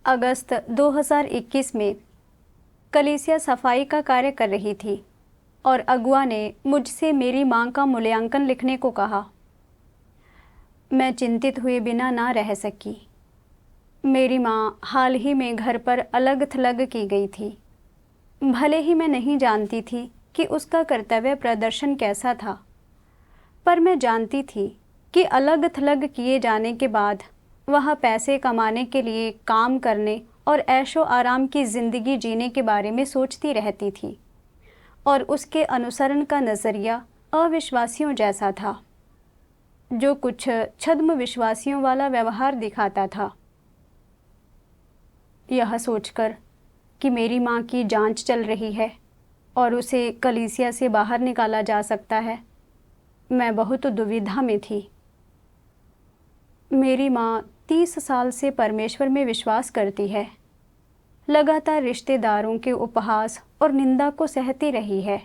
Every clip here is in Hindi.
अगस्त 2021 में कलीसिया सफाई का कार्य कर रही थी और अगुआ ने मुझसे मेरी मांग का मूल्यांकन लिखने को कहा। मैं चिंतित हुए बिना ना रह सकी। मेरी माँ हाल ही में घर पर अलग थलग की गई थी। भले ही मैं नहीं जानती थी कि उसका कर्तव्य प्रदर्शन कैसा था, पर मैं जानती थी कि अलग थलग किए जाने के बाद वह पैसे कमाने के लिए काम करने और ऐशो आराम की ज़िंदगी जीने के बारे में सोचती रहती थी और उसके अनुसरण का नज़रिया अविश्वासियों जैसा था, जो कुछ छद्म विश्वासियों वाला व्यवहार दिखाता था। यह सोचकर कि मेरी माँ की जांच चल रही है और उसे कलीसिया से बाहर निकाला जा सकता है, मैं बहुत दुविधा में थी। मेरी माँ 30 साल से परमेश्वर में विश्वास करती है, लगातार रिश्तेदारों के उपहास और निंदा को सहती रही है,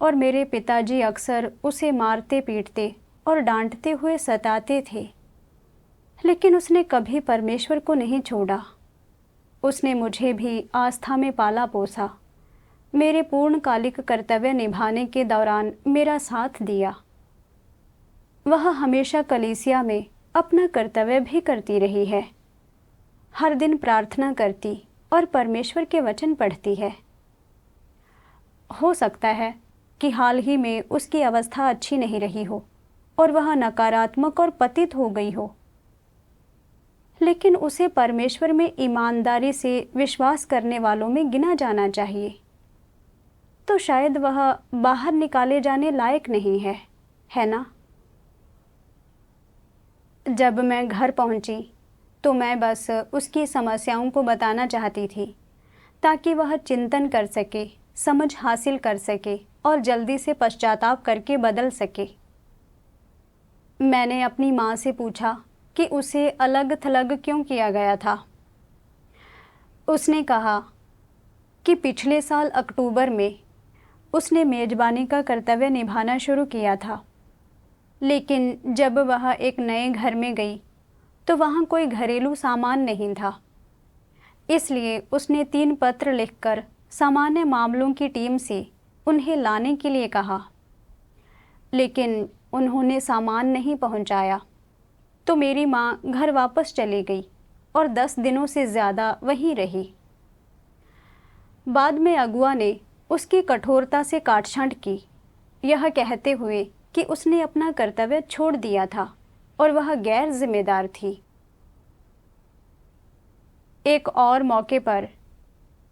और मेरे पिताजी अक्सर उसे मारते पीटते और डांटते हुए सताते थे, लेकिन उसने कभी परमेश्वर को नहीं छोड़ा। उसने मुझे भी आस्था में पाला पोसा, मेरे पूर्णकालिक कर्तव्य निभाने के दौरान मेरा साथ दिया। वह हमेशा कलीसिया में अपना कर्तव्य भी करती रही है, हर दिन प्रार्थना करती और परमेश्वर के वचन पढ़ती है। हो सकता है कि हाल ही में उसकी अवस्था अच्छी नहीं रही हो और वह नकारात्मक और पतित हो गई हो, लेकिन उसे परमेश्वर में ईमानदारी से विश्वास करने वालों में गिना जाना चाहिए। तो शायद वह बाहर निकाले जाने लायक नहीं है, है ना? जब मैं घर पहुंची तो मैं बस उसकी समस्याओं को बताना चाहती थी, ताकि वह चिंतन कर सके, समझ हासिल कर सके और जल्दी से पश्चाताप करके बदल सके। मैंने अपनी माँ से पूछा कि उसे अलग थलग क्यों किया गया था। उसने कहा कि पिछले साल अक्टूबर में उसने मेजबानी का कर्तव्य निभाना शुरू किया था, लेकिन जब वह एक नए घर में गई तो वहाँ कोई घरेलू सामान नहीं था। इसलिए उसने 3 पत्र लिखकर सामान्य मामलों की टीम से उन्हें लाने के लिए कहा, लेकिन उन्होंने सामान नहीं पहुँचाया। तो मेरी माँ घर वापस चली गई और 10 दिनों से ज़्यादा वहीं रही। बाद में अगुआ ने उसकी कठोरता से काटछाँट की, यह कहते हुए कि उसने अपना कर्तव्य छोड़ दिया था और वह गैर जिम्मेदार थी। एक और मौके पर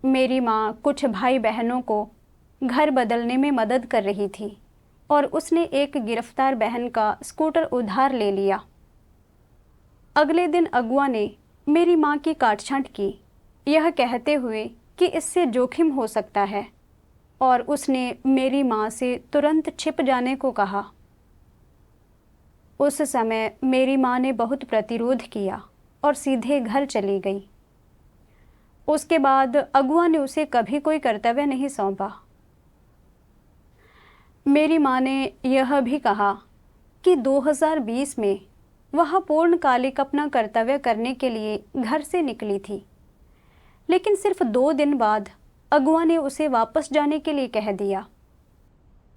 मेरी माँ कुछ भाई बहनों को घर बदलने में मदद कर रही थी और उसने एक गिरफ्तार बहन का स्कूटर उधार ले लिया। अगले दिन अगुआ ने मेरी माँ की काटछाँट की, यह कहते हुए कि इससे जोखिम हो सकता है, और उसने मेरी माँ से तुरंत छिप जाने को कहा। उस समय मेरी माँ ने बहुत प्रतिरोध किया और सीधे घर चली गई। उसके बाद अगुआ ने उसे कभी कोई कर्तव्य नहीं सौंपा। मेरी माँ ने यह भी कहा कि 2020 में वह पूर्णकालिक अपना कर्तव्य करने के लिए घर से निकली थी, लेकिन सिर्फ 2 दिन बाद अगुआ ने उसे वापस जाने के लिए कह दिया,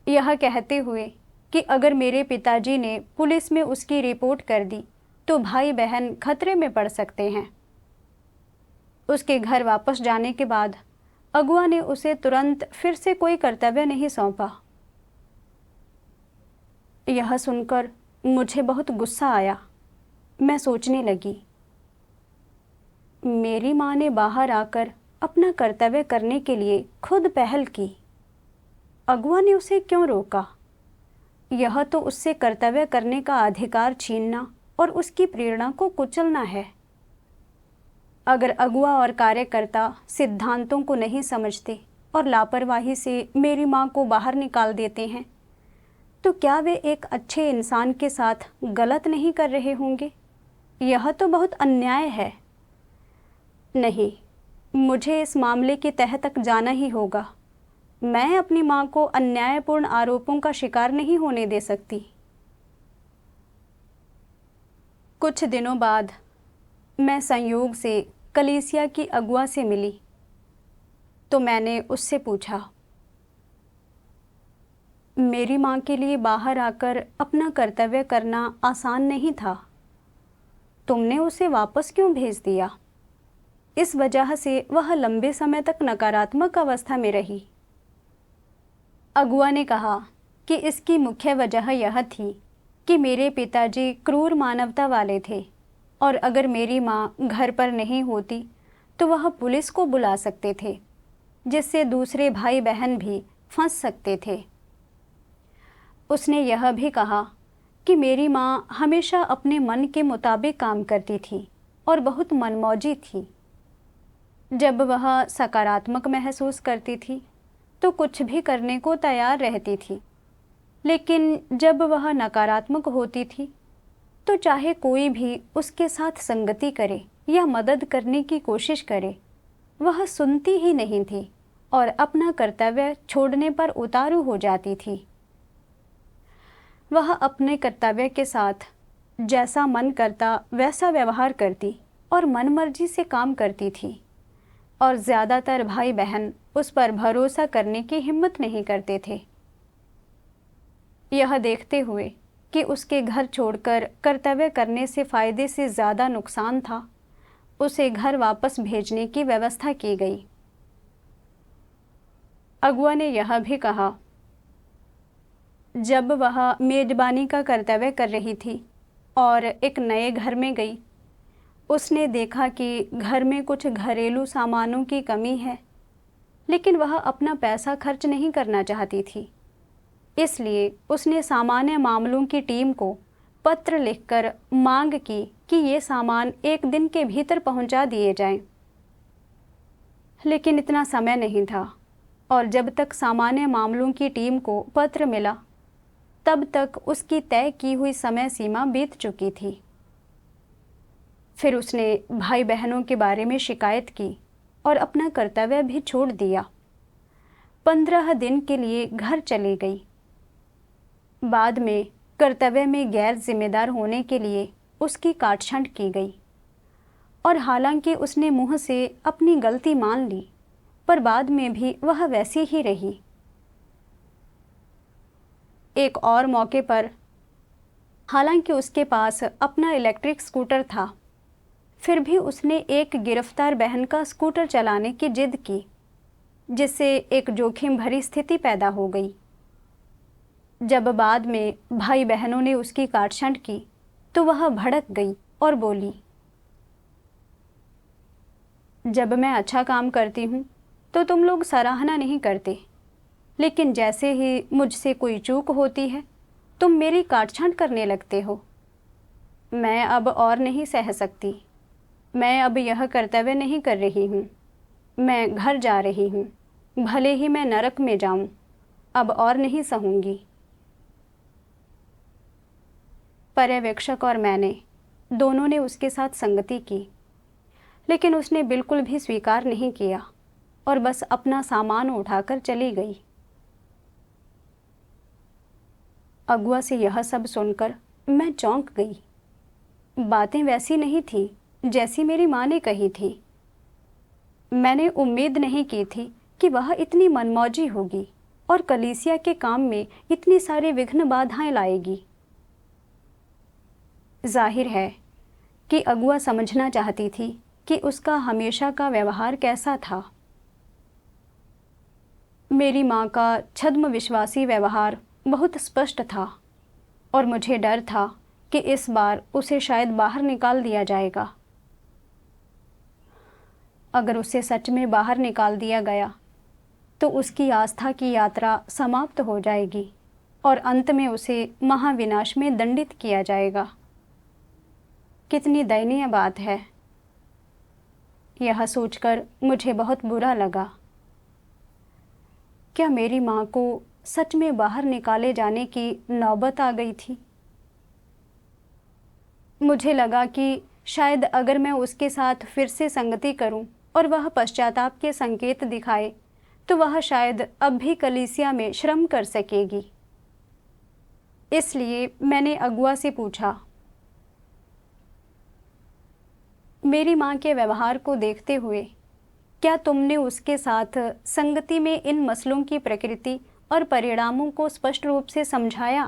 यह कहते हुए कि अगर मेरे पिताजी ने पुलिस में उसकी रिपोर्ट कर दी तो भाई बहन खतरे में पड़ सकते हैं। उसके घर वापस जाने के बाद अगुआ ने उसे तुरंत फिर से कोई कर्तव्य नहीं सौंपा। यह सुनकर मुझे बहुत गुस्सा आया। मैं सोचने लगी, मेरी माँ ने बाहर आकर अपना कर्तव्य करने के लिए खुद पहल की, अगुआ ने उसे क्यों रोका? यह तो उससे कर्तव्य करने का अधिकार छीनना और उसकी प्रेरणा को कुचलना है। अगर अगुआ और कार्यकर्ता सिद्धांतों को नहीं समझते और लापरवाही से मेरी माँ को बाहर निकाल देते हैं, तो क्या वे एक अच्छे इंसान के साथ गलत नहीं कर रहे होंगे? यह तो बहुत अन्याय है। नहीं, मुझे इस मामले की तह तक जाना ही होगा। मैं अपनी माँ को अन्यायपूर्ण आरोपों का शिकार नहीं होने दे सकती। कुछ दिनों बाद मैं संयोग से कलीसिया की अगुआ से मिली तो मैंने उससे पूछा, मेरी माँ के लिए बाहर आकर अपना कर्तव्य करना आसान नहीं था, तुमने उसे वापस क्यों भेज दिया? इस वजह से वह लंबे समय तक नकारात्मक अवस्था में रही। अगुआ ने कहा कि इसकी मुख्य वजह यह थी कि मेरे पिताजी क्रूर मानवता वाले थे और अगर मेरी माँ घर पर नहीं होती तो वह पुलिस को बुला सकते थे, जिससे दूसरे भाई बहन भी फंस सकते थे। उसने यह भी कहा कि मेरी माँ हमेशा अपने मन के मुताबिक काम करती थी और बहुत मनमौजी थी। जब वह सकारात्मक महसूस करती थी तो कुछ भी करने को तैयार रहती थी, लेकिन जब वह नकारात्मक होती थी तो चाहे कोई भी उसके साथ संगति करे या मदद करने की कोशिश करे, वह सुनती ही नहीं थी और अपना कर्तव्य छोड़ने पर उतारू हो जाती थी। वह अपने कर्तव्य के साथ जैसा मन करता वैसा व्यवहार करती और मनमर्जी से काम करती थी और ज़्यादातर भाई बहन उस पर भरोसा करने की हिम्मत नहीं करते थे। यह देखते हुए कि उसके घर छोड़कर कर्तव्य करने से फ़ायदे से ज़्यादा नुकसान था, उसे घर वापस भेजने की व्यवस्था की गई। अगुआ ने यह भी कहा, जब वह मेज़बानी का कर्तव्य कर रही थी और एक नए घर में गई, उसने देखा कि घर में कुछ घरेलू सामानों की कमी है, लेकिन वह अपना पैसा खर्च नहीं करना चाहती थी। इसलिए उसने सामान्य मामलों की टीम को पत्र लिखकर मांग की कि ये सामान एक दिन के भीतर पहुंचा दिए जाएं। लेकिन इतना समय नहीं था और जब तक सामान्य मामलों की टीम को पत्र मिला, तब तक उसकी तय की हुई समय सीमा बीत चुकी थी। फिर उसने भाई बहनों के बारे में शिकायत की और अपना कर्तव्य भी छोड़ दिया। 15 दिन के लिए घर चली गई। बाद में कर्तव्य में गैर जिम्मेदार होने के लिए उसकी काटछांट की गई और हालांकि उसने मुंह से अपनी गलती मान ली, पर बाद में भी वह वैसी ही रही। एक और मौके पर, हालांकि उसके पास अपना इलेक्ट्रिक स्कूटर था, फिर भी उसने एक गिरफ्तार बहन का स्कूटर चलाने की जिद की, जिससे एक जोखिम भरी स्थिति पैदा हो गई। जब बाद में भाई बहनों ने उसकी काटछांट की तो वह भड़क गई और बोली, जब मैं अच्छा काम करती हूँ तो तुम लोग सराहना नहीं करते, लेकिन जैसे ही मुझसे कोई चूक होती है तुम मेरी काटछांट करने लगते हो। मैं अब और नहीं सह सकती। मैं अब यह कर्तव्य नहीं कर रही हूँ। मैं घर जा रही हूँ, भले ही मैं नरक में जाऊँ, अब और नहीं सहूँगी। पर्यवेक्षक और मैंने दोनों ने उसके साथ संगति की, लेकिन उसने बिल्कुल भी स्वीकार नहीं किया और बस अपना सामान उठाकर चली गई। अगुआ से यह सब सुनकर मैं चौंक गई। बातें वैसी नहीं थी जैसी मेरी माँ ने कही थी। मैंने उम्मीद नहीं की थी कि वह इतनी मनमौजी होगी और कलीसिया के काम में इतनी सारी विघ्न बाधाएं लाएगी। जाहिर है कि अगुआ समझना चाहती थी कि उसका हमेशा का व्यवहार कैसा था। मेरी माँ का छद्म विश्वासी व्यवहार बहुत स्पष्ट था और मुझे डर था कि इस बार उसे शायद बाहर निकाल दिया जाएगा। अगर उसे सच में बाहर निकाल दिया गया तो उसकी आस्था की यात्रा समाप्त हो जाएगी और अंत में उसे महाविनाश में दंडित किया जाएगा। कितनी दयनीय बात है। यह सोचकर मुझे बहुत बुरा लगा। क्या मेरी माँ को सच में बाहर निकाले जाने की नौबत आ गई थी? मुझे लगा कि शायद अगर मैं उसके साथ फिर से संगति करूं और वह पश्चाताप के संकेत दिखाए तो वह शायद अब भी कलीसिया में श्रम कर सकेगी। इसलिए मैंने अगुआ से पूछा, मेरी माँ के व्यवहार को देखते हुए क्या तुमने उसके साथ संगति में इन मसलों की प्रकृति और परिणामों को स्पष्ट रूप से समझाया?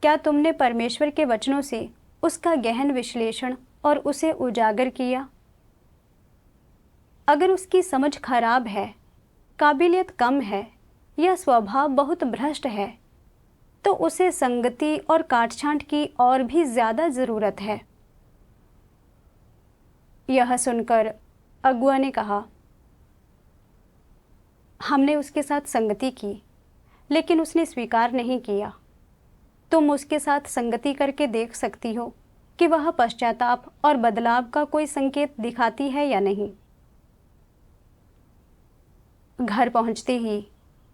क्या तुमने परमेश्वर के वचनों से उसका गहन विश्लेषण और उसे उजागर किया? अगर उसकी समझ खराब है, काबिलियत कम है या स्वभाव बहुत भ्रष्ट है, तो उसे संगति और काट-छांट की और भी ज़्यादा ज़रूरत है। यह सुनकर अगुआ ने कहा, हमने उसके साथ संगति की, लेकिन उसने स्वीकार नहीं किया। तुम उसके साथ संगति करके देख सकती हो कि वह पश्चाताप और बदलाव का कोई संकेत दिखाती है या नहीं। घर पहुंचते ही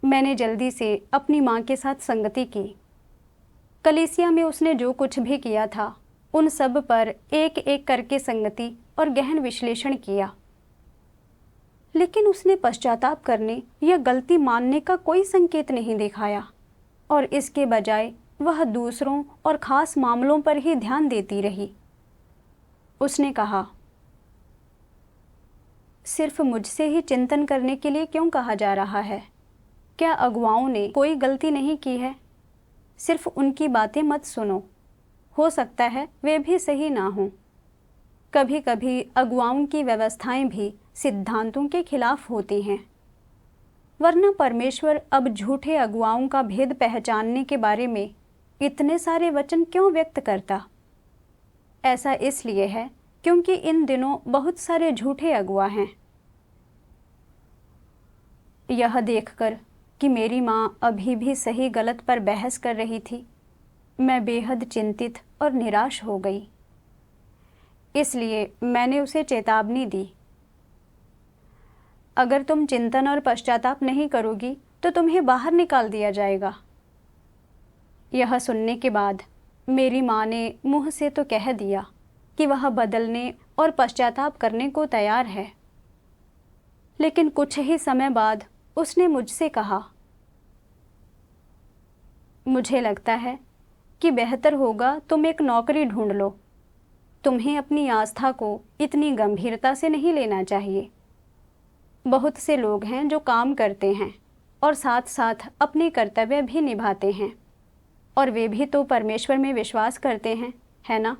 मैंने जल्दी से अपनी माँ के साथ संगति की। कलीसिया में उसने जो कुछ भी किया था, उन सब पर एक एक करके संगति और गहन विश्लेषण किया, लेकिन उसने पश्चाताप करने या गलती मानने का कोई संकेत नहीं दिखाया और इसके बजाय वह दूसरों और ख़ास मामलों पर ही ध्यान देती रही। उसने कहा, सिर्फ मुझसे ही चिंतन करने के लिए क्यों कहा जा रहा है? क्या अगुवाओं ने कोई गलती नहीं की है? सिर्फ उनकी बातें मत सुनो, हो सकता है वे भी सही ना हों। कभी कभी अगुवाओं की व्यवस्थाएं भी सिद्धांतों के खिलाफ होती हैं, वरना परमेश्वर अब झूठे अगुवाओं का भेद पहचानने के बारे में इतने सारे वचन क्यों व्यक्त करता? ऐसा इसलिए है क्योंकि इन दिनों बहुत सारे झूठे अगुआ हैं। यह देखकर कि मेरी माँ अभी भी सही गलत पर बहस कर रही थी, मैं बेहद चिंतित और निराश हो गई। इसलिए मैंने उसे चेतावनी दी, अगर तुम चिंतन और पश्चाताप नहीं करोगी तो तुम्हें बाहर निकाल दिया जाएगा। यह सुनने के बाद मेरी माँ ने मुँह से तो कह दिया कि वह बदलने और पश्चाताप करने को तैयार है, लेकिन कुछ ही समय बाद उसने मुझसे कहा, मुझे लगता है कि बेहतर होगा तुम एक नौकरी ढूंढ लो। तुम्हें अपनी आस्था को इतनी गंभीरता से नहीं लेना चाहिए। बहुत से लोग हैं जो काम करते हैं और साथ साथ अपने कर्तव्य भी निभाते हैं, और वे भी तो परमेश्वर में विश्वास करते हैं, है ना?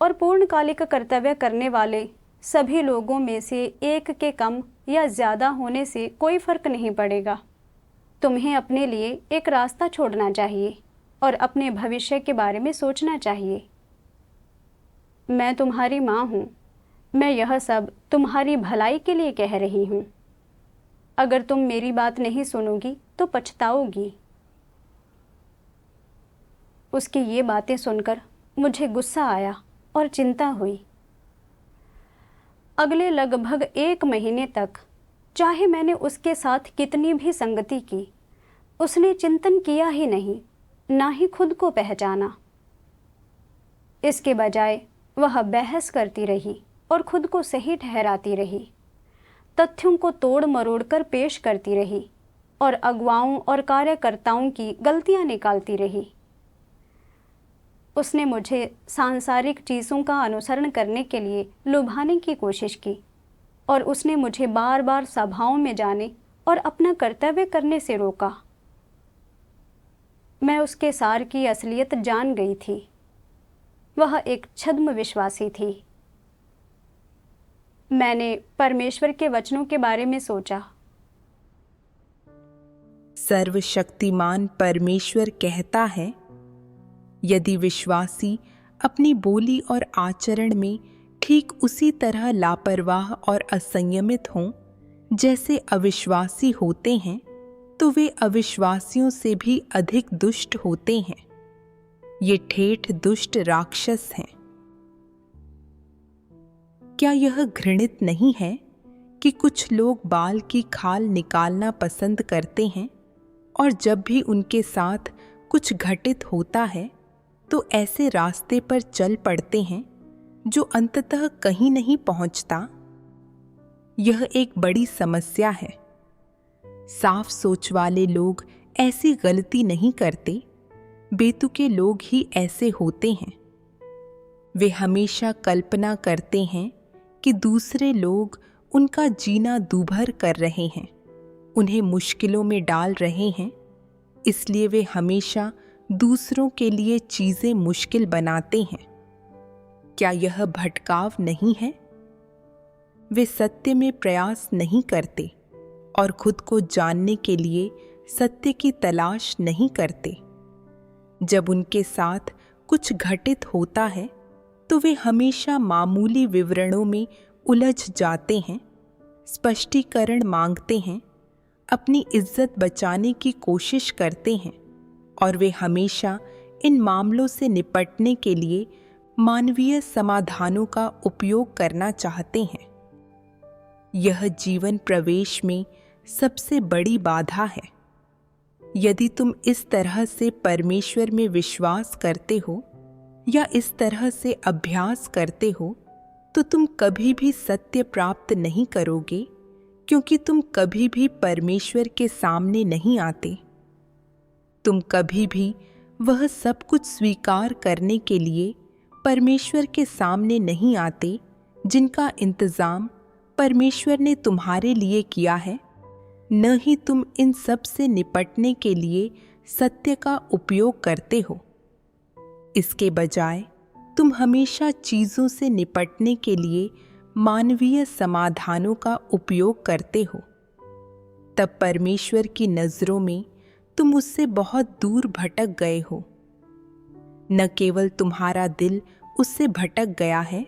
और पूर्णकालिक कर्तव्य करने वाले सभी लोगों में से एक के कम या ज़्यादा होने से कोई फर्क नहीं पड़ेगा। तुम्हें अपने लिए एक रास्ता छोड़ना चाहिए और अपने भविष्य के बारे में सोचना चाहिए। मैं तुम्हारी माँ हूँ, मैं यह सब तुम्हारी भलाई के लिए कह रही हूँ। अगर तुम मेरी बात नहीं सुनोगी तो पछताओगी। उसकी ये बातें सुनकर मुझे गुस्सा आया और चिंता हुई। अगले लगभग 1 महीने तक चाहे मैंने उसके साथ कितनी भी संगति की, उसने चिंतन किया ही नहीं, ना ही खुद को पहचाना। इसके बजाय वह बहस करती रही और खुद को सही ठहराती रही, तथ्यों को तोड़ मरोड़ कर पेश करती रही और अगुवाओं और कार्यकर्ताओं की गलतियां निकालती रही। उसने मुझे सांसारिक चीज़ों का अनुसरण करने के लिए लुभाने की कोशिश की और उसने मुझे बार बार सभाओं में जाने और अपना कर्तव्य करने से रोका। मैं उसके सार की असलियत जान गई थी। वह एक छद्म विश्वासी थी। मैंने परमेश्वर के वचनों के बारे में सोचा। सर्वशक्तिमान परमेश्वर कहता है, यदि विश्वासी अपनी बोली और आचरण में ठीक उसी तरह लापरवाह और असंयमित हों जैसे अविश्वासी होते हैं, तो वे अविश्वासियों से भी अधिक दुष्ट होते हैं। ये ठेठ दुष्ट राक्षस हैं। क्या यह घृणित नहीं है कि कुछ लोग बाल की खाल निकालना पसंद करते हैं और जब भी उनके साथ कुछ घटित होता है तो ऐसे रास्ते पर चल पड़ते हैं जो अंततः कहीं नहीं पहुंचता? यह एक बड़ी समस्या है। साफ सोच वाले लोग ऐसी गलती नहीं करते, बेतुके लोग ही ऐसे होते हैं। वे हमेशा कल्पना करते हैं कि दूसरे लोग उनका जीना दूभर कर रहे हैं, उन्हें मुश्किलों में डाल रहे हैं, इसलिए वे हमेशा दूसरों के लिए चीजें मुश्किल बनाते हैं। क्या यह भटकाव नहीं है? वे सत्य में प्रयास नहीं करते और खुद को जानने के लिए सत्य की तलाश नहीं करते। जब उनके साथ कुछ घटित होता है तो वे हमेशा मामूली विवरणों में उलझ जाते हैं, स्पष्टीकरण मांगते हैं, अपनी इज्जत बचाने की कोशिश करते हैं और वे हमेशा इन मामलों से निपटने के लिए मानवीय समाधानों का उपयोग करना चाहते हैं। यह जीवन प्रवेश में सबसे बड़ी बाधा है। यदि तुम इस तरह से परमेश्वर में विश्वास करते हो या इस तरह से अभ्यास करते हो तो तुम कभी भी सत्य प्राप्त नहीं करोगे, क्योंकि तुम कभी भी परमेश्वर के सामने नहीं आते। तुम कभी भी वह सब कुछ स्वीकार करने के लिए परमेश्वर के सामने नहीं आते जिनका इंतजाम परमेश्वर ने तुम्हारे लिए किया है। न ही तुम इन सब से निपटने के लिए सत्य का उपयोग करते हो। इसके बजाय तुम हमेशा चीज़ों से निपटने के लिए मानवीय समाधानों का उपयोग करते हो। तब परमेश्वर की नज़रों में तुम उससे बहुत दूर भटक गए हो। न केवल तुम्हारा दिल उससे भटक गया है,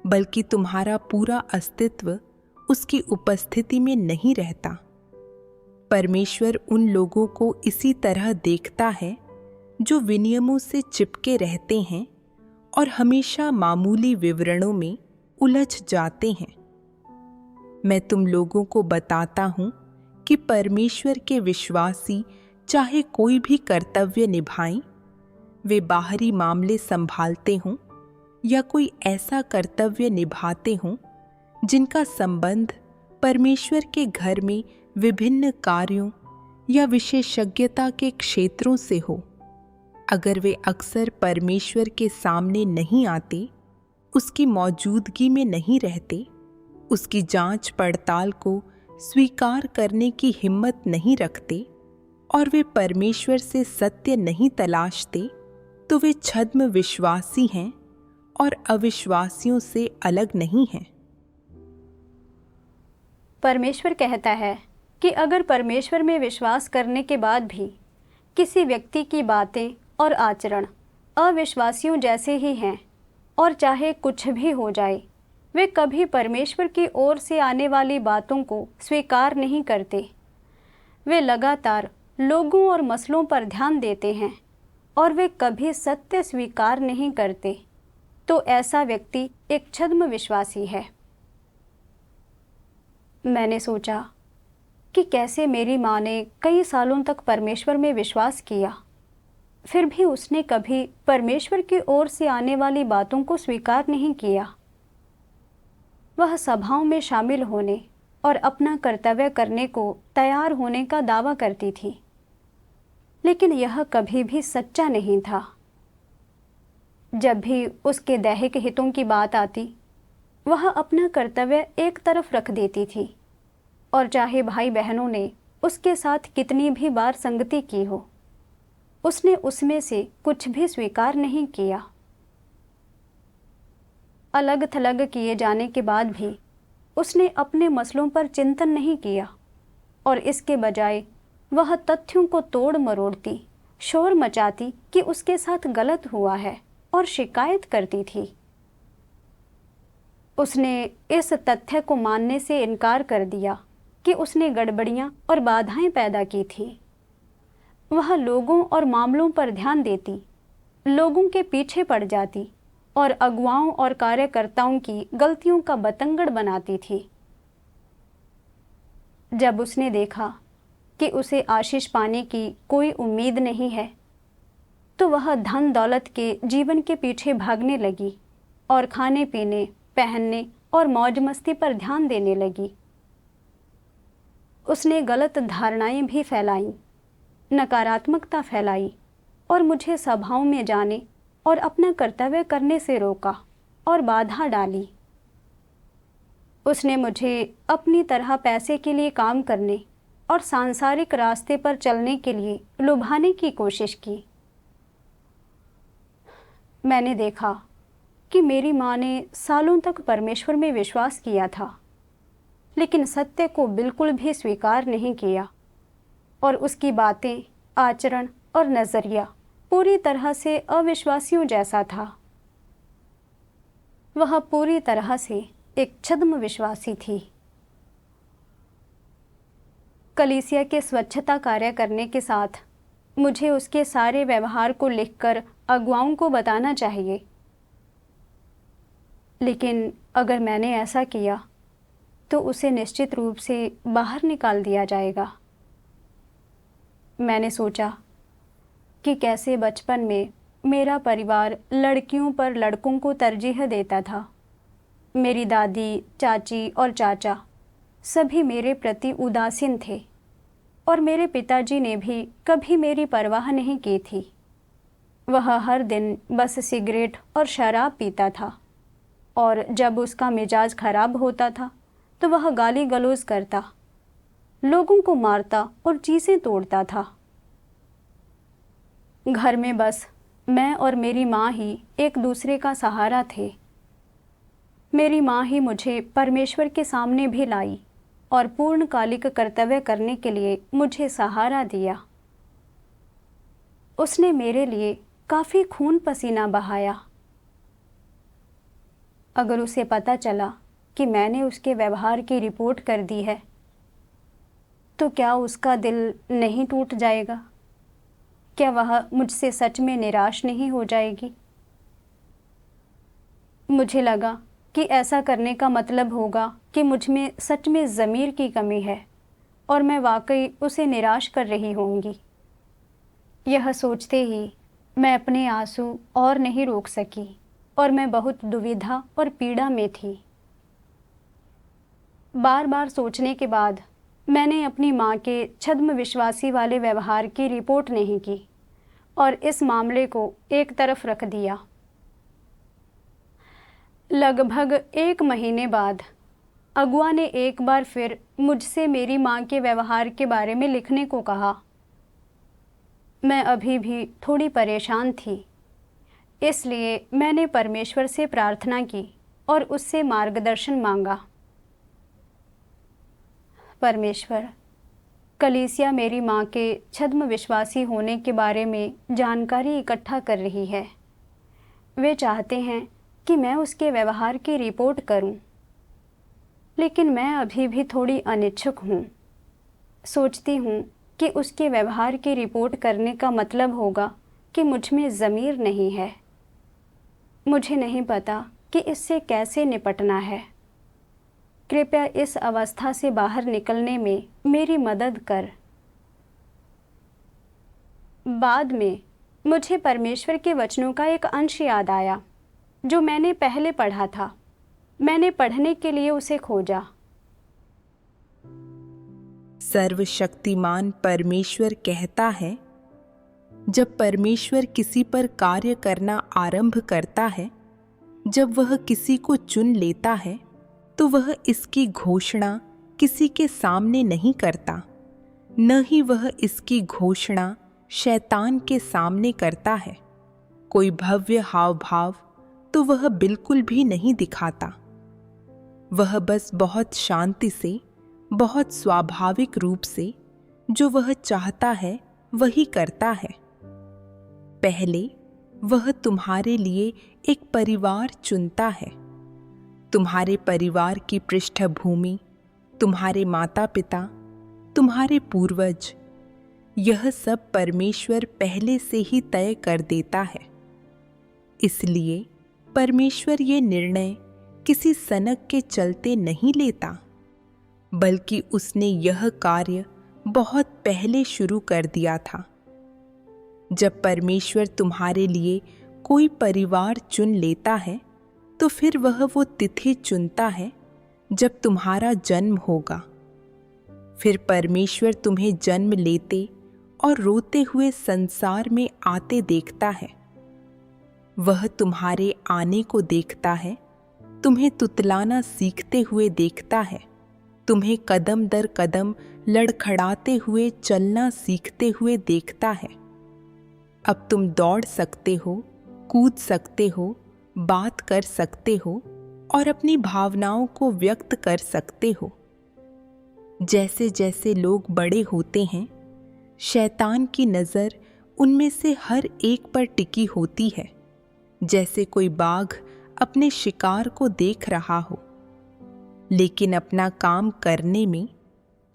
बल्कि तुम्हारा पूरा अस्तित्व उसकी उपस्थिति में नहीं रहता। परमेश्वर उन लोगों को इसी तरह देखता है जो विनियमों से चिपके रहते हैं और हमेशा मामूली विवरणों में उलझ जाते हैं। मैं तुम लोगों को बताता हूं कि परमेश्वर के विश्वासी चाहे कोई भी कर्तव्य निभाएं, वे बाहरी मामले संभालते हों या कोई ऐसा कर्तव्य निभाते हों जिनका संबंध परमेश्वर के घर में विभिन्न कार्यों या विशेषज्ञता के क्षेत्रों से हो, अगर वे अक्सर परमेश्वर के सामने नहीं आते, उसकी मौजूदगी में नहीं रहते, उसकी जांच पड़ताल को स्वीकार करने की हिम्मत नहीं रखते और वे परमेश्वर से सत्य नहीं तलाशते, तो वे छद्म विश्वासी हैं और अविश्वासियों से अलग नहीं हैं। परमेश्वर कहता है कि अगर परमेश्वर में विश्वास करने के बाद भी किसी व्यक्ति की बातें और आचरण अविश्वासियों जैसे ही हैं और चाहे कुछ भी हो जाए, वे कभी परमेश्वर की ओर से आने वाली बातों को स्वीकार नहीं करते। वे लगातार लोगों और मसलों पर ध्यान देते हैं और वे कभी सत्य स्वीकार नहीं करते, तो ऐसा व्यक्ति एक छद्म विश्वासी है। मैंने सोचा कि कैसे मेरी माँ ने कई सालों तक परमेश्वर में विश्वास किया, फिर भी उसने कभी परमेश्वर की ओर से आने वाली बातों को स्वीकार नहीं किया। वह सभाओं में शामिल होने और अपना कर्तव्य करने को तैयार होने का दावा करती थी, लेकिन यह कभी भी सच्चा नहीं था। जब भी उसके दैहिक हितों की बात आती, वह अपना कर्तव्य एक तरफ रख देती थी, और चाहे भाई बहनों ने उसके साथ कितनी भी बार संगति की हो, उसने उसमें से कुछ भी स्वीकार नहीं किया। अलग थलग किए जाने के बाद भी उसने अपने मसलों पर चिंतन नहीं किया और इसके बजाय वह तथ्यों को तोड़ मरोड़ती, शोर मचाती कि उसके साथ गलत हुआ है और शिकायत करती थी। उसने इस तथ्य को मानने से इनकार कर दिया कि उसने गड़बड़ियां और बाधाएं पैदा की थी। वह लोगों और मामलों पर ध्यान देती, लोगों के पीछे पड़ जाती और अगुवाओं और कार्यकर्ताओं की गलतियों का बतंगड़ बनाती थी। जब उसने देखा कि उसे आशीष पाने की कोई उम्मीद नहीं है, तो वह धन दौलत के जीवन के पीछे भागने लगी और खाने पीने, पहनने और मौज मस्ती पर ध्यान देने लगी। उसने गलत धारणाएं भी फैलाईं, नकारात्मकता फैलाई और मुझे सभाओं में जाने और अपना कर्तव्य करने से रोका और बाधा डाली। उसने मुझे अपनी तरह पैसे के लिए काम करने और सांसारिक रास्ते पर चलने के लिए लुभाने की कोशिश की। मैंने देखा कि मेरी माँ ने सालों तक परमेश्वर में विश्वास किया था, लेकिन सत्य को बिल्कुल भी स्वीकार नहीं किया और उसकी बातें, आचरण और नज़रिया पूरी तरह से अविश्वासियों जैसा था। वह पूरी तरह से एक छद्म विश्वासी थी। कलीसिया के स्वच्छता कार्य करने के साथ मुझे उसके सारे व्यवहार को लिखकर अगुवाओं को बताना चाहिए, लेकिन अगर मैंने ऐसा किया तो उसे निश्चित रूप से बाहर निकाल दिया जाएगा। मैंने सोचा कि कैसे बचपन में मेरा परिवार लड़कियों पर लड़कों को तरजीह देता था। मेरी दादी, चाची और चाचा सभी मेरे प्रति उदासीन थे और मेरे पिताजी ने भी कभी मेरी परवाह नहीं की थी। वह हर दिन बस सिगरेट और शराब पीता था और जब उसका मिजाज खराब होता था तो वह गाली गलौज करता, लोगों को मारता और चीज़ें तोड़ता था। घर में बस मैं और मेरी माँ ही एक दूसरे का सहारा थे। मेरी माँ ही मुझे परमेश्वर के सामने भी लाई और पूर्णकालिक कर्तव्य करने के लिए मुझे सहारा दिया। उसने मेरे लिए काफ़ी खून पसीना बहाया। अगर उसे पता चला कि मैंने उसके व्यवहार की रिपोर्ट कर दी है, तो क्या उसका दिल नहीं टूट जाएगा? क्या वह मुझसे सच में निराश नहीं हो जाएगी? मुझे लगा कि ऐसा करने का मतलब होगा कि मुझ में सच में ज़मीर की कमी है और मैं वाकई उसे निराश कर रही होंगी। यह सोचते ही मैं अपने आंसू और नहीं रोक सकी और मैं बहुत दुविधा और पीड़ा में थी। बार बार सोचने के बाद मैंने अपनी माँ के छद्म विश्वासी वाले व्यवहार की रिपोर्ट नहीं की और इस मामले को एक तरफ रख दिया। लगभग 1 महीने बाद अगुआ ने एक बार फिर मुझसे मेरी माँ के व्यवहार के बारे में लिखने को कहा। मैं अभी भी थोड़ी परेशान थी, इसलिए मैंने परमेश्वर से प्रार्थना की और उससे मार्गदर्शन मांगा। परमेश्वर, कलीसिया मेरी माँ के छद्म विश्वासी होने के बारे में जानकारी इकट्ठा कर रही है। वे चाहते हैं कि मैं उसके व्यवहार की रिपोर्ट करूं, लेकिन मैं अभी भी थोड़ी अनिच्छुक हूं। सोचती हूं कि उसके व्यवहार की रिपोर्ट करने का मतलब होगा कि मुझ में ज़मीर नहीं है। मुझे नहीं पता कि इससे कैसे निपटना है। कृपया इस अवस्था से बाहर निकलने में मेरी मदद कर। बाद में मुझे परमेश्वर के वचनों का एक अंश याद आया जो मैंने पहले पढ़ा था। मैंने पढ़ने के लिए उसे खोजा। सर्वशक्तिमान परमेश्वर कहता है, जब परमेश्वर किसी पर कार्य करना आरंभ करता है, जब वह किसी को चुन लेता है, तो वह इसकी घोषणा किसी के सामने नहीं करता, न ही वह इसकी घोषणा शैतान के सामने करता है। कोई भव्य हाव भाव तो वह बिल्कुल भी नहीं दिखाता। वह बस बहुत शांति से, बहुत स्वाभाविक रूप से जो वह चाहता है वही करता है। पहले वह तुम्हारे लिए एक परिवार चुनता है। तुम्हारे परिवार की पृष्ठभूमि, तुम्हारे माता पिता, तुम्हारे पूर्वज, यह सब परमेश्वर पहले से ही तय कर देता है। इसलिए परमेश्वर ये निर्णय किसी सनक के चलते नहीं लेता, बल्कि उसने यह कार्य बहुत पहले शुरू कर दिया था। जब परमेश्वर तुम्हारे लिए कोई परिवार चुन लेता है, तो फिर वह वो तिथि चुनता है जब तुम्हारा जन्म होगा। फिर परमेश्वर तुम्हें जन्म लेते और रोते हुए संसार में आते देखता है। वह तुम्हारे आने को देखता है, तुम्हें तुतलाना सीखते हुए देखता है, तुम्हें कदम दर कदम लड़खड़ाते हुए चलना सीखते हुए देखता है। अब तुम दौड़ सकते हो, कूद सकते हो, बात कर सकते हो और अपनी भावनाओं को व्यक्त कर सकते हो। जैसे जैसे लोग बड़े होते हैं, शैतान की नज़र उनमें से हर एक पर टिकी होती है, जैसे कोई बाघ अपने शिकार को देख रहा हो। लेकिन अपना काम करने में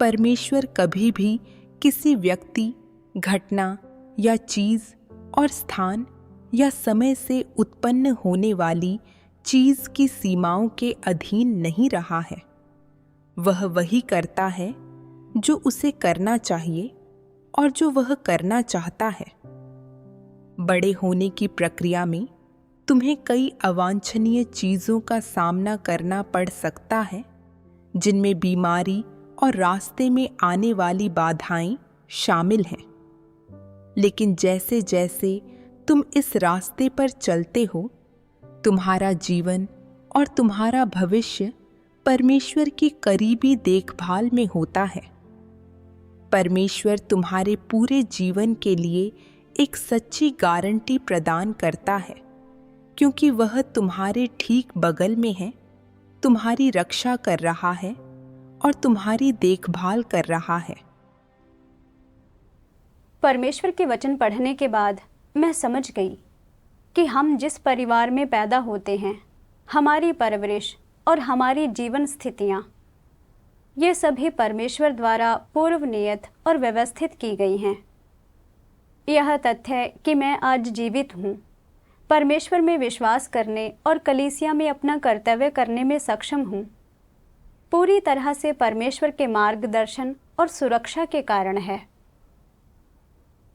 परमेश्वर कभी भी किसी व्यक्ति, घटना या चीज़ और स्थान या समय से उत्पन्न होने वाली चीज़ की सीमाओं के अधीन नहीं रहा है। वह वही करता है जो उसे करना चाहिए और जो वह करना चाहता है। बड़े होने की प्रक्रिया में तुम्हें कई अवांछनीय चीज़ों का सामना करना पड़ सकता है, जिनमें बीमारी और रास्ते में आने वाली बाधाएं शामिल हैं। लेकिन जैसे जैसे तुम इस रास्ते पर चलते हो, तुम्हारा जीवन और तुम्हारा भविष्य परमेश्वर की करीबी देखभाल में होता है। परमेश्वर तुम्हारे पूरे जीवन के लिए एक सच्ची गारंटी प्रदान करता है, क्योंकि वह तुम्हारे ठीक बगल में है, तुम्हारी रक्षा कर रहा है और तुम्हारी देखभाल कर रहा है। परमेश्वर के वचन पढ़ने के बाद मैं समझ गई कि हम जिस परिवार में पैदा होते हैं, हमारी परवरिश और हमारी जीवन स्थितियाँ, ये सभी परमेश्वर द्वारा पूर्व नियत और व्यवस्थित की गई हैं। यह तथ्य कि मैं आज जीवित हूँ, परमेश्वर में विश्वास करने और कलीसिया में अपना कर्तव्य करने में सक्षम हूँ, पूरी तरह से परमेश्वर के मार्गदर्शन और सुरक्षा के कारण है।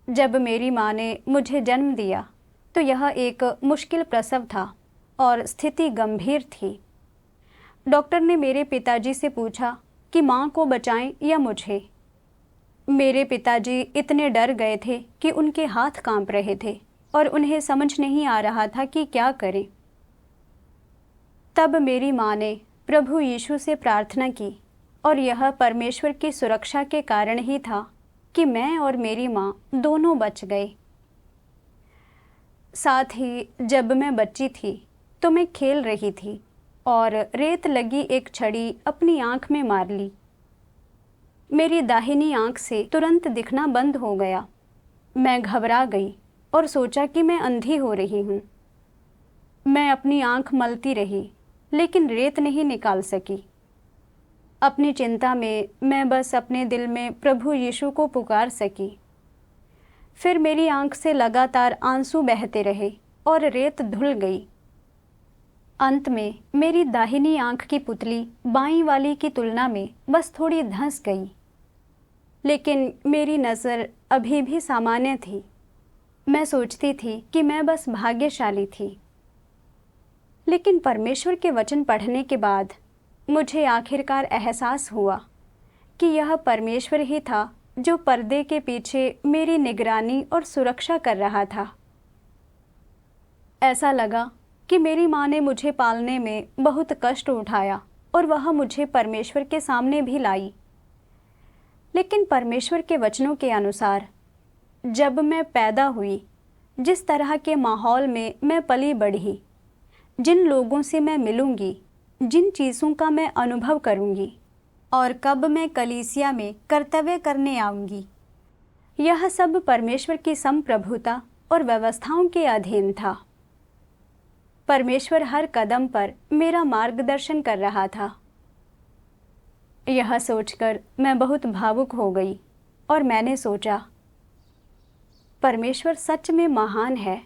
जब मेरी माँ ने मुझे जन्म दिया तो यह एक मुश्किल प्रसव था और स्थिति गंभीर थी। डॉक्टर ने मेरे पिताजी से पूछा कि माँ को बचाएं या मुझे। मेरे पिताजी इतने डर गए थे कि उनके हाथ कांप रहे थे और उन्हें समझ नहीं आ रहा था कि क्या करें। तब मेरी माँ ने प्रभु यीशु से प्रार्थना की और यह परमेश्वर की सुरक्षा के कारण ही था कि मैं और मेरी माँ दोनों बच गए। साथ ही जब मैं बच्ची थी तो मैं खेल रही थी और रेत लगी एक छड़ी अपनी आँख में मार ली। मेरी दाहिनी आँख से तुरंत दिखना बंद हो गया। मैं घबरा गई और सोचा कि मैं अंधी हो रही हूँ। मैं अपनी आँख मलती रही लेकिन रेत नहीं निकाल सकी। अपनी चिंता में मैं बस अपने दिल में प्रभु यीशु को पुकार सकी। फिर मेरी आँख से लगातार आंसू बहते रहे और रेत धुल गई। अंत में मेरी दाहिनी आँख की पुतली बाईं वाली की तुलना में बस थोड़ी धंस गई, लेकिन मेरी नज़र अभी भी सामान्य थी। मैं सोचती थी कि मैं बस भाग्यशाली थी। लेकिन परमेश्वर के वचन पढ़ने के बाद मुझे आखिरकार एहसास हुआ कि यह परमेश्वर ही था जो पर्दे के पीछे मेरी निगरानी और सुरक्षा कर रहा था। ऐसा लगा कि मेरी माँ ने मुझे पालने में बहुत कष्ट उठाया और वह मुझे परमेश्वर के सामने भी लाई। लेकिन परमेश्वर के वचनों के अनुसार जब मैं पैदा हुई, जिस तरह के माहौल में मैं पली बढ़ी, जिन लोगों से मैं मिलूंगी, जिन चीज़ों का मैं अनुभव करूंगी और कब मैं कलीसिया में कर्तव्य करने आऊंगी, यह सब परमेश्वर की संप्रभुता और व्यवस्थाओं के अधीन था। परमेश्वर हर कदम पर मेरा मार्गदर्शन कर रहा था। यह सोचकर मैं बहुत भावुक हो गई और मैंने सोचा, परमेश्वर सच में महान है,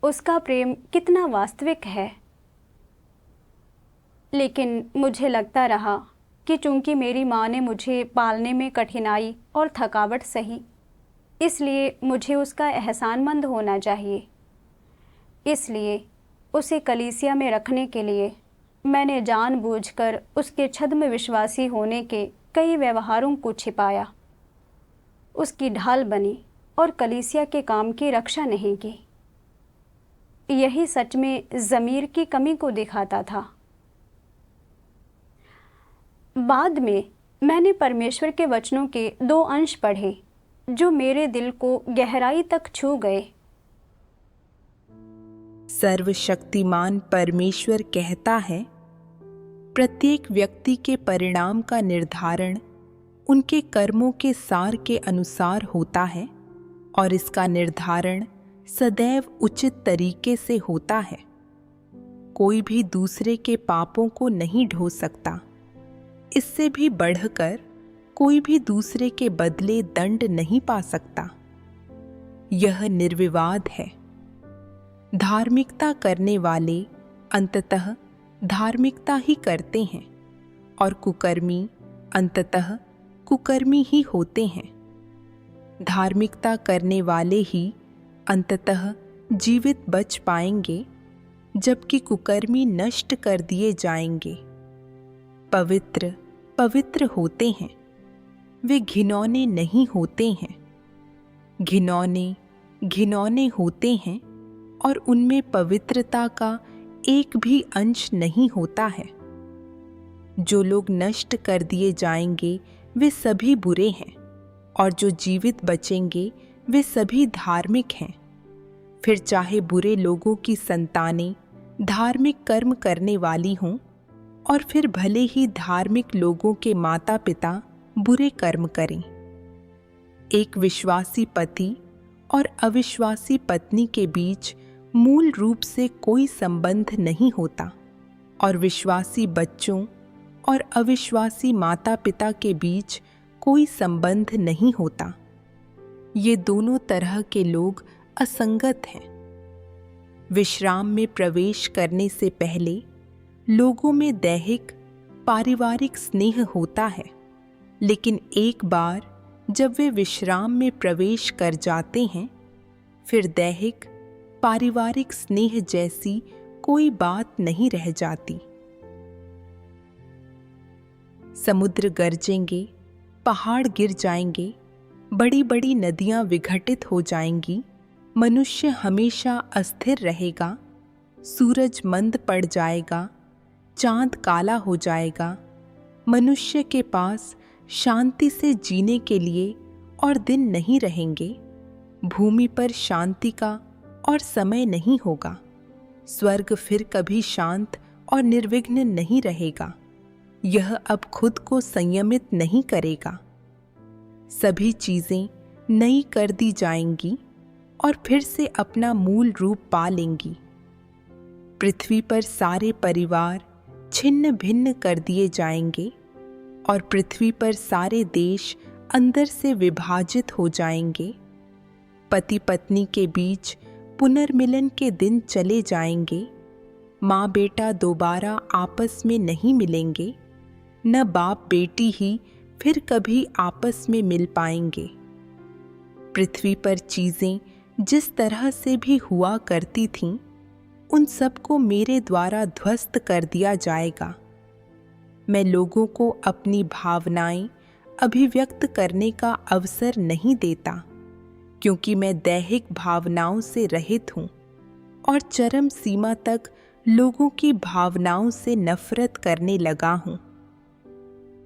उसका प्रेम कितना वास्तविक है। लेकिन मुझे लगता रहा कि चूंकि मेरी माँ ने मुझे पालने में कठिनाई और थकावट सही, इसलिए मुझे उसका एहसानमंद होना चाहिए। इसलिए उसे कलीसिया में रखने के लिए मैंने जानबूझकर उसके छद्म विश्वासी होने के कई व्यवहारों को छिपाया, उसकी ढाल बनी और कलीसिया के काम की रक्षा नहीं की। यही सच में ज़मीर की कमी को दिखाता था। बाद में मैंने परमेश्वर के वचनों के 2 अंश पढ़े जो मेरे दिल को गहराई तक छू गए। सर्वशक्तिमान परमेश्वर कहता है, प्रत्येक व्यक्ति के परिणाम का निर्धारण उनके कर्मों के सार के अनुसार होता है और इसका निर्धारण सदैव उचित तरीके से होता है। कोई भी दूसरे के पापों को नहीं ढो सकता। इससे भी बढ़कर कोई भी दूसरे के बदले दंड नहीं पा सकता। यह निर्विवाद है। धार्मिकता करने वाले अंततः धार्मिकता ही करते हैं और कुकर्मी अंततः कुकर्मी ही होते हैं। धार्मिकता करने वाले ही अंततः जीवित बच पाएंगे, जबकि कुकर्मी नष्ट कर दिए जाएंगे। पवित्र पवित्र होते हैं, वे घिनौने नहीं होते हैं। घिनौने घिनौने होते हैं और उनमें पवित्रता का एक भी अंश नहीं होता है। जो लोग नष्ट कर दिए जाएंगे वे सभी बुरे हैं और जो जीवित बचेंगे वे सभी धार्मिक हैं। फिर चाहे बुरे लोगों की संतानें धार्मिक कर्म करने वाली हों और फिर भले ही धार्मिक लोगों के माता पिता बुरे कर्म करें। एक विश्वासी पति और अविश्वासी पत्नी के बीच मूल रूप से कोई संबंध नहीं होता और विश्वासी बच्चों और अविश्वासी माता पिता के बीच कोई संबंध नहीं होता। ये दोनों तरह के लोग असंगत हैं। विश्राम में प्रवेश करने से पहले लोगों में दैहिक पारिवारिक स्नेह होता है, लेकिन एक बार जब वे विश्राम में प्रवेश कर जाते हैं, फिर दैहिक पारिवारिक स्नेह जैसी कोई बात नहीं रह जाती। समुद्र गरजेंगे, पहाड़ गिर जाएंगे, बड़ी बड़ी नदियां विघटित हो जाएंगी, मनुष्य हमेशा अस्थिर रहेगा, सूरज मंद पड़ जाएगा, चांद काला हो जाएगा। मनुष्य के पास शांति से जीने के लिए और दिन नहीं रहेंगे। भूमि पर शांति का और समय नहीं होगा। स्वर्ग फिर कभी शांत और निर्विघ्न नहीं रहेगा। यह अब खुद को संयमित नहीं करेगा। सभी चीजें नई कर दी जाएंगी और फिर से अपना मूल रूप पा लेंगी। पृथ्वी पर सारे परिवार छिन्न भिन्न कर दिए जाएंगे और पृथ्वी पर सारे देश अंदर से विभाजित हो जाएंगे। पति पत्नी के बीच पुनर्मिलन के दिन चले जाएंगे। माँ बेटा दोबारा आपस में नहीं मिलेंगे, न बाप बेटी ही फिर कभी आपस में मिल पाएंगे। पृथ्वी पर चीजें जिस तरह से भी हुआ करती थीं, उन सबको मेरे द्वारा ध्वस्त कर दिया जाएगा। मैं लोगों को अपनी भावनाएं अभिव्यक्त करने का अवसर नहीं देता, क्योंकि मैं दैहिक भावनाओं से रहित हूँ और चरम सीमा तक लोगों की भावनाओं से नफरत करने लगा हूँ।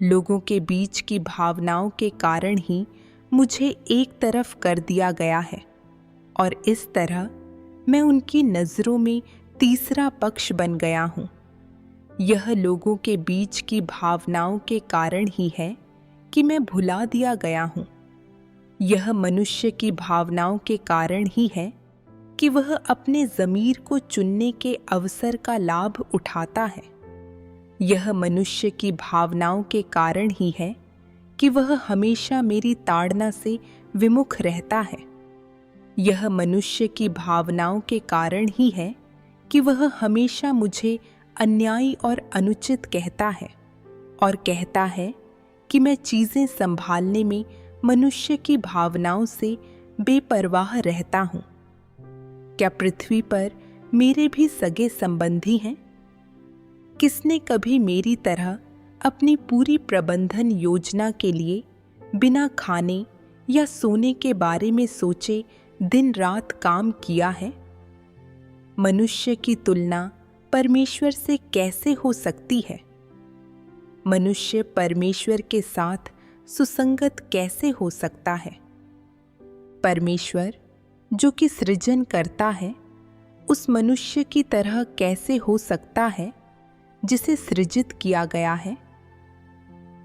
लोगों के बीच की भावनाओं के कारण ही मुझे एक तरफ कर दिया गया है और इस तरह मैं उनकी नज़रों में तीसरा पक्ष बन गया हूँ। यह लोगों के बीच की भावनाओं के कारण ही है कि मैं भुला दिया गया हूँ। यह मनुष्य की भावनाओं के कारण ही है कि वह अपने ज़मीर को चुनने के अवसर का लाभ उठाता है। यह मनुष्य की भावनाओं के कारण ही है कि वह हमेशा मेरी ताड़ना से विमुख रहता है। यह मनुष्य की भावनाओं के कारण ही है कि वह हमेशा मुझे अन्यायी और अनुचित कहता है और कहता है कि मैं चीज़ें संभालने में मनुष्य की भावनाओं से बेपरवाह रहता हूँ। क्या पृथ्वी पर मेरे भी सगे संबंधी हैं? किसने कभी मेरी तरह अपनी पूरी प्रबंधन योजना के लिए बिना खाने या सोने के बारे में सोचे दिन रात काम किया है? मनुष्य की तुलना परमेश्वर से कैसे हो सकती है? मनुष्य परमेश्वर के साथ सुसंगत कैसे हो सकता है? परमेश्वर जो कि सृजन करता है, उस मनुष्य की तरह कैसे हो सकता है जिसे सृजित किया गया है?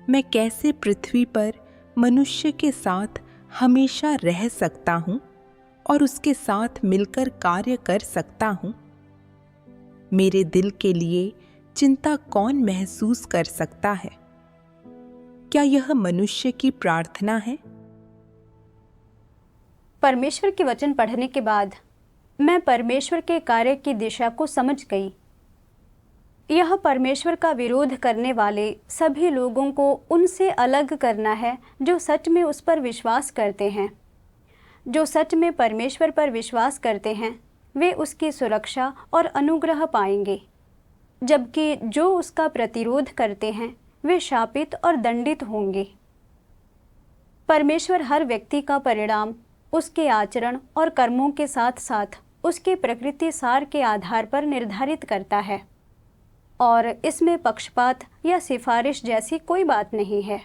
मैं कैसे पृथ्वी पर मनुष्य के साथ हमेशा रह सकता हूँ और उसके साथ मिलकर कार्य कर सकता हूँ? मेरे दिल के लिए चिंता कौन महसूस कर सकता है? क्या यह मनुष्य की प्रार्थना है? परमेश्वर के वचन पढ़ने के बाद मैं परमेश्वर के कार्य की दिशा को समझ गई। यह परमेश्वर का विरोध करने वाले सभी लोगों को उनसे अलग करना है जो सच में उस पर विश्वास करते हैं। जो सच में परमेश्वर पर विश्वास करते हैं वे उसकी सुरक्षा और अनुग्रह पाएंगे, जबकि जो उसका प्रतिरोध करते हैं वे शापित और दंडित होंगे। परमेश्वर हर व्यक्ति का परिणाम उसके आचरण और कर्मों के साथ साथ उसके प्रकृति सार के आधार पर निर्धारित करता है, और इसमें पक्षपात या सिफारिश जैसी कोई बात नहीं है।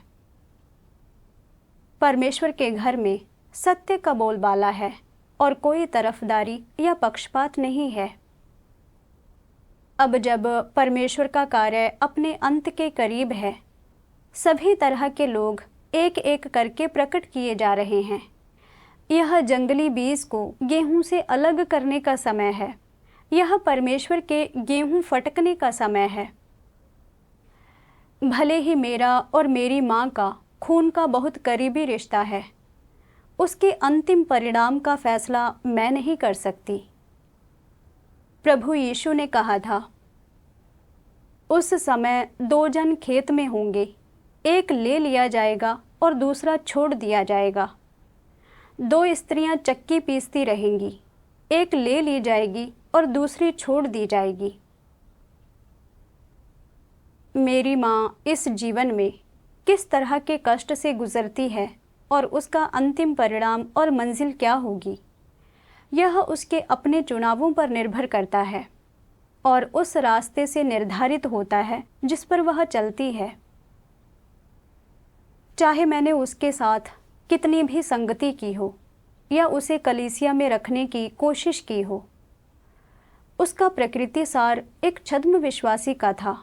परमेश्वर के घर में सत्य का बोलबाला है और कोई तरफदारी या पक्षपात नहीं है। अब जब परमेश्वर का कार्य अपने अंत के करीब है, सभी तरह के लोग एक एक करके प्रकट किए जा रहे हैं। यह जंगली बीज को गेहूं से अलग करने का समय है। यह परमेश्वर के गेहूं फटकने का समय है। भले ही मेरा और मेरी माँ का खून का बहुत करीबी रिश्ता है, उसके अंतिम परिणाम का फैसला मैं नहीं कर सकती। प्रभु यीशु ने कहा था, उस समय 2 जन खेत में होंगे, एक ले लिया जाएगा और दूसरा छोड़ दिया जाएगा। 2 स्त्रियां चक्की पीसती रहेंगी, एक ले ली जाएगी और दूसरी छोड़ दी जाएगी। मेरी माँ इस जीवन में किस तरह के कष्ट से गुजरती है और उसका अंतिम परिणाम और मंजिल क्या होगी, यह उसके अपने चुनावों पर निर्भर करता है और उस रास्ते से निर्धारित होता है जिस पर वह चलती है। चाहे मैंने उसके साथ कितनी भी संगति की हो या उसे कलीसिया में रखने की कोशिश की हो, उसका प्रकृति सार एक छद्म विश्वासी का था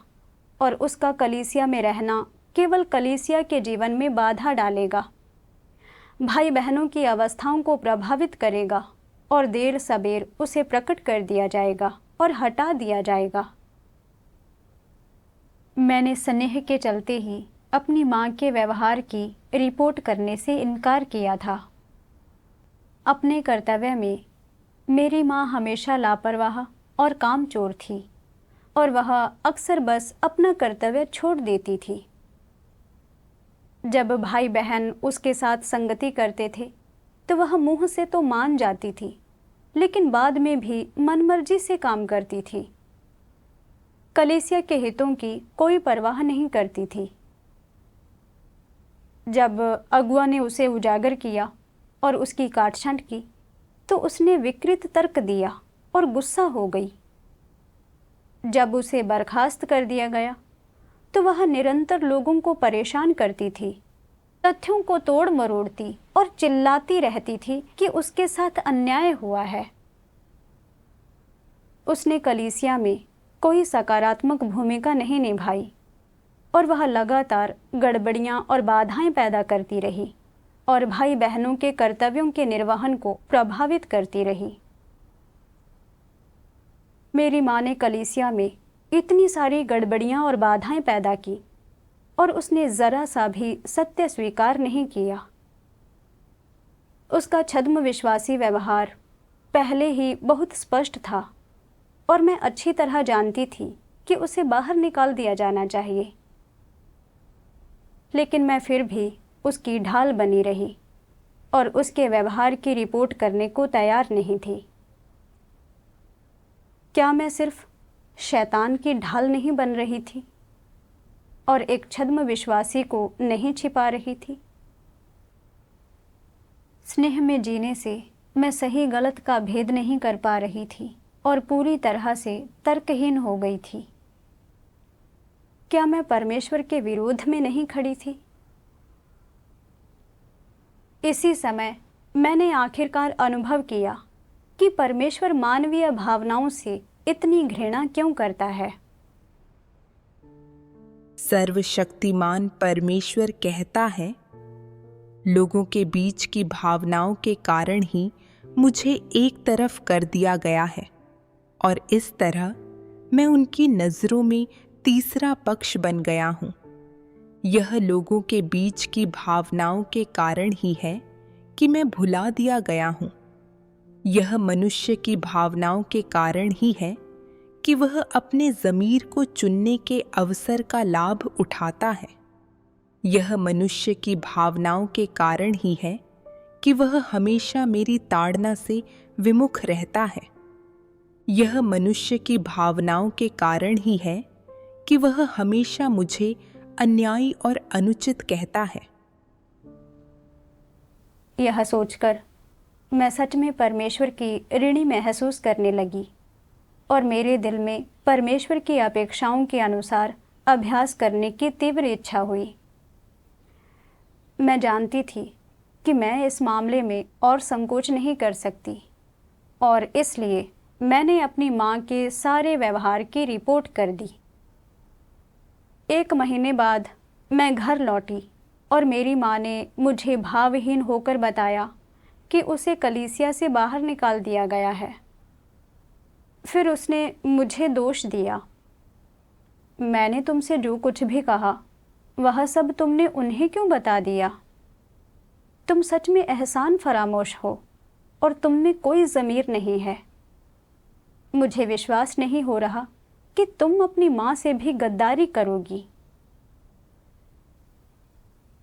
और उसका कलीसिया में रहना केवल कलीसिया के जीवन में बाधा डालेगा, भाई बहनों की अवस्थाओं को प्रभावित करेगा और देर सबेर उसे प्रकट कर दिया जाएगा और हटा दिया जाएगा। मैंने स्नेह के चलते ही अपनी माँ के व्यवहार की रिपोर्ट करने से इनकार किया था। अपने कर्तव्य में मेरी माँ हमेशा लापरवाह और कामचोर थी और वह अक्सर बस अपना कर्तव्य छोड़ देती थी। जब भाई बहन उसके साथ संगति करते थे तो वह मुंह से तो मान जाती थी, लेकिन बाद में भी मनमर्जी से काम करती थी। कलीसिया के हितों की कोई परवाह नहीं करती थी। जब अगुआ ने उसे उजागर किया और उसकी काटछांट की तो उसने विकृत तर्क दिया और गुस्सा हो गई। जब उसे बर्खास्त कर दिया गया तो वह निरंतर लोगों को परेशान करती थी, तथ्यों को तोड़ मरोड़ती और चिल्लाती रहती थी कि उसके साथ अन्याय हुआ है। उसने कलीसिया में कोई सकारात्मक भूमिका नहीं निभाई और वह लगातार गड़बड़ियां और बाधाएं पैदा करती रही और भाई बहनों के कर्तव्यों के निर्वहन को प्रभावित करती रही। मेरी माँ ने कलीसिया में इतनी सारी गड़बड़ियां और बाधाएं पैदा की और उसने ज़रा सा भी सत्य स्वीकार नहीं किया। उसका छद्म विश्वासी व्यवहार पहले ही बहुत स्पष्ट था और मैं अच्छी तरह जानती थी कि उसे बाहर निकाल दिया जाना चाहिए, लेकिन मैं फिर भी उसकी ढाल बनी रही और उसके व्यवहार की रिपोर्ट करने को तैयार नहीं थी। क्या मैं सिर्फ शैतान की ढाल नहीं बन रही थी और एक छद्म विश्वासी को नहीं छिपा रही थी? स्नेह में जीने से मैं सही गलत का भेद नहीं कर पा रही थी और पूरी तरह से तर्कहीन हो गई थी। क्या मैं परमेश्वर के विरोध में नहीं खड़ी थी? इसी समय मैंने आखिरकार अनुभव किया कि परमेश्वर मानवीय भावनाओं से इतनी घृणा क्यों करता है। सर्वशक्तिमान परमेश्वर कहता है, लोगों के बीच की भावनाओं के कारण ही मुझे एक तरफ कर दिया गया है और इस तरह मैं उनकी नज़रों में तीसरा पक्ष बन गया हूँ। यह लोगों के बीच की भावनाओं के कारण ही है कि मैं भुला दिया गया हूँ। यह मनुष्य की भावनाओं के कारण ही है कि वह अपने ज़मीर को चुनने के अवसर का लाभ उठाता है। यह मनुष्य की भावनाओं के कारण ही है कि वह हमेशा मेरी ताड़ना से विमुख रहता है। यह मनुष्य की भावनाओं के कारण ही है कि वह हमेशा मुझे अन्यायी और अनुचित कहता है। यह सोचकर मैं सच में परमेश्वर की ऋणी महसूस करने लगी और मेरे दिल में परमेश्वर की अपेक्षाओं के अनुसार अभ्यास करने की तीव्र इच्छा हुई। मैं जानती थी कि मैं इस मामले में और संकोच नहीं कर सकती और इसलिए मैंने अपनी माँ के सारे व्यवहार की रिपोर्ट कर दी। 1 महीने बाद मैं घर लौटी और मेरी माँ ने मुझे भावहीन होकर बताया कि उसे कलीसिया से बाहर निकाल दिया गया है। फिर उसने मुझे दोष दिया। मैंने तुमसे जो कुछ भी कहा वह सब तुमने उन्हें क्यों बता दिया? तुम सच में एहसान फरामोश हो और तुम में कोई ज़मीर नहीं है। मुझे विश्वास नहीं हो रहा कि तुम अपनी माँ से भी गद्दारी करोगी।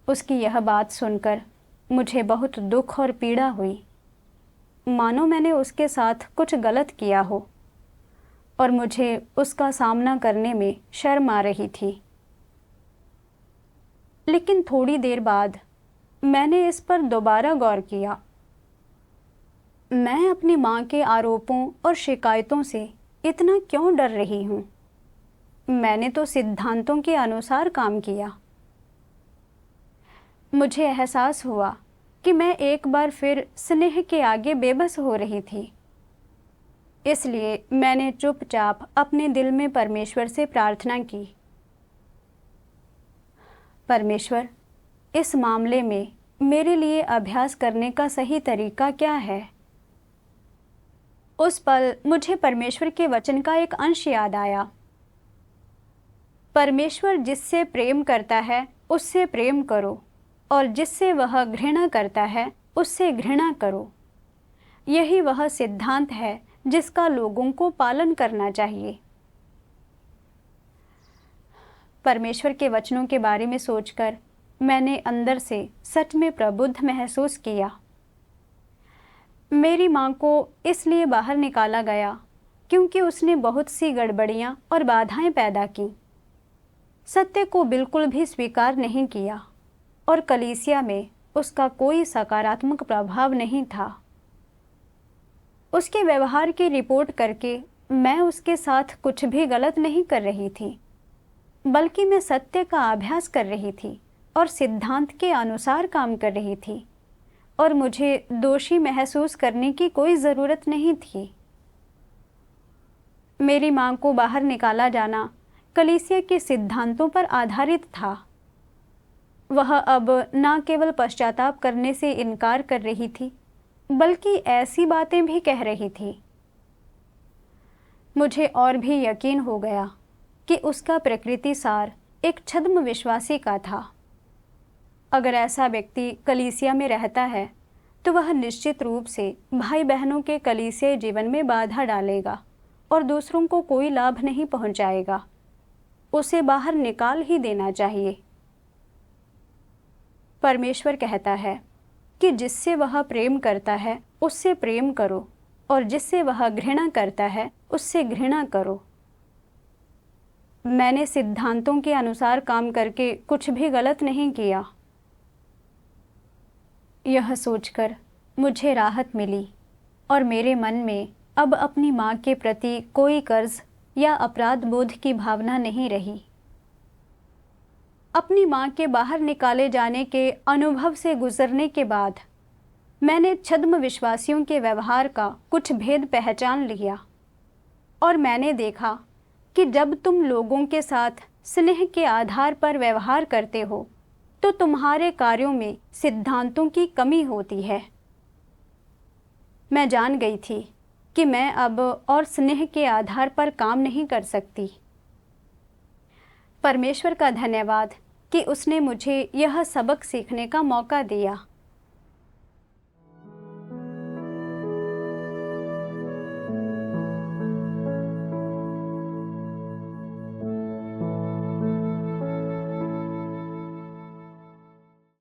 उसकी यह बात सुनकर मुझे बहुत दुख और पीड़ा हुई, मानो मैंने उसके साथ कुछ गलत किया हो और मुझे उसका सामना करने में शर्म आ रही थी। लेकिन थोड़ी देर बाद मैंने इस पर दोबारा गौर किया। मैं अपनी माँ के आरोपों और शिकायतों से इतना क्यों डर रही हूँ? मैंने तो सिद्धांतों के अनुसार काम किया। मुझे एहसास हुआ कि मैं एक बार फिर स्नेह के आगे बेबस हो रही थी। इसलिए मैंने चुपचाप अपने दिल में परमेश्वर से प्रार्थना की, परमेश्वर, इस मामले में मेरे लिए अभ्यास करने का सही तरीका क्या है? उस पल मुझे परमेश्वर के वचन का एक अंश याद आया। परमेश्वर जिससे प्रेम करता है उससे प्रेम करो और जिससे वह घृणा करता है उससे घृणा करो। यही वह सिद्धांत है जिसका लोगों को पालन करना चाहिए। परमेश्वर के वचनों के बारे में सोचकर मैंने अंदर से सच में प्रबुद्ध महसूस किया। मेरी माँ को इसलिए बाहर निकाला गया क्योंकि उसने बहुत सी गड़बड़ियाँ और बाधाएं पैदा की, सत्य को बिल्कुल भी स्वीकार नहीं किया और कलीसिया में उसका कोई सकारात्मक प्रभाव नहीं था। उसके व्यवहार की रिपोर्ट करके मैं उसके साथ कुछ भी गलत नहीं कर रही थी, बल्कि मैं सत्य का अभ्यास कर रही थी और सिद्धांत के अनुसार काम कर रही थी और मुझे दोषी महसूस करने की कोई ज़रूरत नहीं थी। मेरी माँ को बाहर निकाला जाना कलीसिया के सिद्धांतों पर आधारित था। वह अब न केवल पश्चाताप करने से इनकार कर रही थी, बल्कि ऐसी बातें भी कह रही थी। मुझे और भी यकीन हो गया कि उसका प्रकृति सार एक छद्म विश्वासी का था। अगर ऐसा व्यक्ति कलीसिया में रहता है तो वह निश्चित रूप से भाई बहनों के कलीसिया जीवन में बाधा डालेगा और दूसरों को कोई लाभ नहीं पहुंचाएगा। उसे बाहर निकाल ही देना चाहिए। परमेश्वर कहता है कि जिससे वह प्रेम करता है उससे प्रेम करो और जिससे वह घृणा करता है उससे घृणा करो। मैंने सिद्धांतों के अनुसार काम करके कुछ भी गलत नहीं किया। यह सोचकर मुझे राहत मिली और मेरे मन में अब अपनी माँ के प्रति कोई कर्ज या अपराध बोध की भावना नहीं रही। अपनी माँ के बाहर निकाले जाने के अनुभव से गुजरने के बाद मैंने छद्म विश्वासियों के व्यवहार का कुछ भेद पहचान लिया और मैंने देखा कि जब तुम लोगों के साथ स्नेह के आधार पर व्यवहार करते हो तो तुम्हारे कार्यों में सिद्धांतों की कमी होती है। मैं जान गई थी कि मैं अब और स्नेह के आधार पर काम नहीं कर सकती। परमेश्वर का धन्यवाद कि उसने मुझे यह सबक सीखने का मौका दिया।